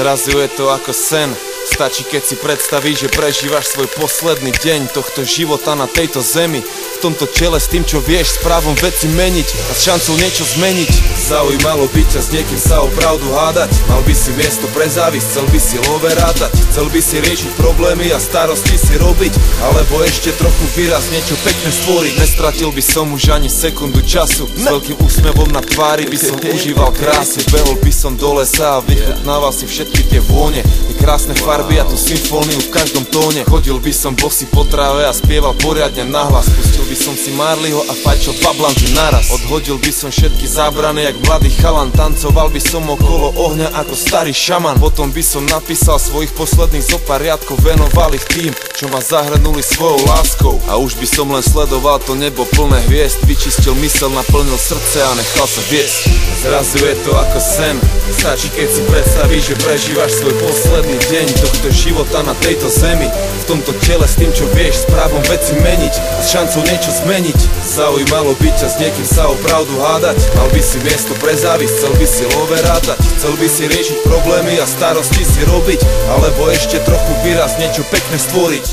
Zrazu je to ako sen. Stačí, keď si predstavíš, že prežívaš svoj posledný deň tohto života na tejto zemi. V tomto tele s tým, čo vieš, s právom veci meniť a s šancou niečo zmeniť. Zaujímalo by ťa s niekým sa o pravdu hádať. Mal by si miesto pre závisť, chcel by si love rátať. Chcel by si riešiť problémy a starosti si robiť, alebo ešte trochu výraz niečo pekné stvoriť. Nestratil by som už ani sekundu času. S veľkým úsmevom na tvári by som užíval krásu. Behol by som do lesa a vychutnával si všetky tie vône. Krásne farby a tú symfóniu v každom tóne. Chodil by som bosý po tráve a spieval poriadne nahlas. Pustil by som si Marleyho a fajčil 2 blanty naraz. Odhodil by som všetky zábrany jak mladý chalan. Tancoval by som okolo ohňa ako starý šaman. Potom by som napísal svojich posledných zopár riadkov, venoval ich tým, čo ma zahrnuli svojou láskou. A už by som len sledoval to nebo plné hviezd. Vyčistil mysel, naplnil srdce a nechal sa viesť. Zrazu je to ako sen. Stačí, keď si predstavíš, že prežívaš svoj posledný deň tohto života na tejto zemi. V tomto tele s tým, čo vieš, s právom veci meniť a s šancou niečo zmeniť. Zaujímalo by ťa s niekým sa o pravdu hádať. Mal by si miesto pre závisť, chcel by si love rátať. Chcel by si riešiť problémy a starosti si robiť, alebo ešte trochu výraz niečo pekné stvoriť.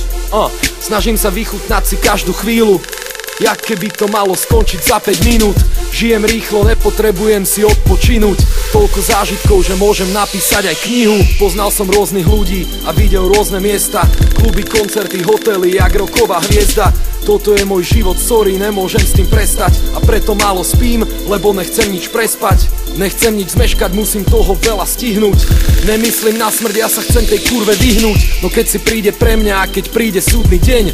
Snažím sa vychutnať si každú chvíľu, jak keby to malo skončiť za 5 minút. Žijem rýchlo, nepotrebujem si odpočinúť. Toľko zážitkov, že môžem napísať aj knihu. Poznal som rôznych ľudí a videl rôzne miesta. Kluby, koncerty, hotely, jak roková hviezda. Toto je môj život, sorry, nemôžem s tým prestať. A preto málo spím, lebo nechcem nič prespať. Nechcem nič zmeškať, musím toho veľa stihnúť. Nemyslím na smrť, ja sa chcem tej kurve vyhnúť. No keď si príde pre mňa a keď príde súdny deň,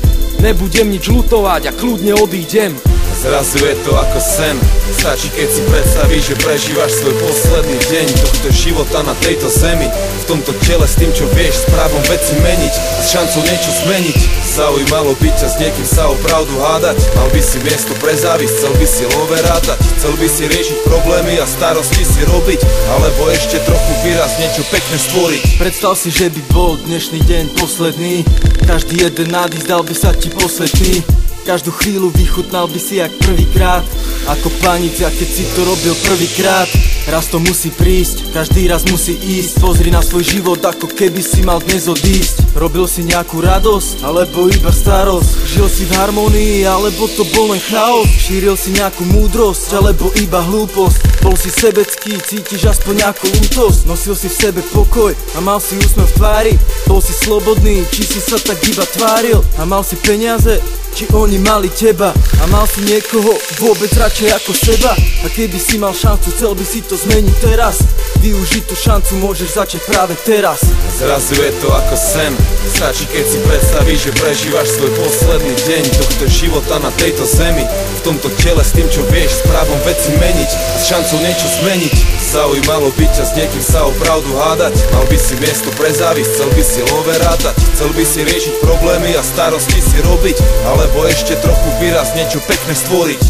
nebudem nič ľutovať a kľudne odídem. Zrazu je to ako sen. Stačí, keď si predstavíš, že prežívaš svoj posledný deň tohto života na tejto zemi. V tomto tele s tým, čo vieš, s právom veci meniť a s šancou niečo zmeniť. Zaujímalo by ťa s niekým sa o pravdu hádať. Mal by si miesto pre závisť, chcel by si love rátať. Chcel by si riešiť problémy a starosti si robiť, alebo ešte trochu výraz niečo pekné stvoriť. Predstav si, že by bol dnešný deň posledný. Každý jeden nádych dal by sa ti posvetný. Každú chvíľu vychutnal by si jak prvýkrát, ako panica, keď si to robil prvýkrát. Raz to musí prísť, každý raz musí ísť. Pozri na svoj život, ako keby si mal dnes odísť. Robil si nejakú radosť, alebo iba starosť. Žil si v harmonii, alebo to bol len chaos. Šíril si nejakú múdrosť, alebo iba hlúposť. Bol si sebecký, cítiš aspoň nejakú útosť. Nosil si v sebe pokoj a mal si úsmev v tvári. Bol si slobodný, či si sa tak iba tváril. A mal si peniaze, či oni mali teba. A mal si niekoho vôbec radšej ako seba. A keby si mal šancu, chcel by si to zmeniť teraz. Využiť tú šancu môžeš začať práve teraz. Zrazu je to ako sen. Stačí, keď si predstavíš, že prežívaš svoj posledný deň tohto života na tejto zemi. V tomto tele s tým, čo vieš, s právom veci meniť a s šancou niečo zmeniť. Zaujímalo by ťa s niekým sa o pravdu hádať. Mal by si miesto pre závisť, chcel by si love rátať. Chcel by si riešiť problémy a starosti si robiť, alebo ešte trochu výraz niečo pekné stvoriť.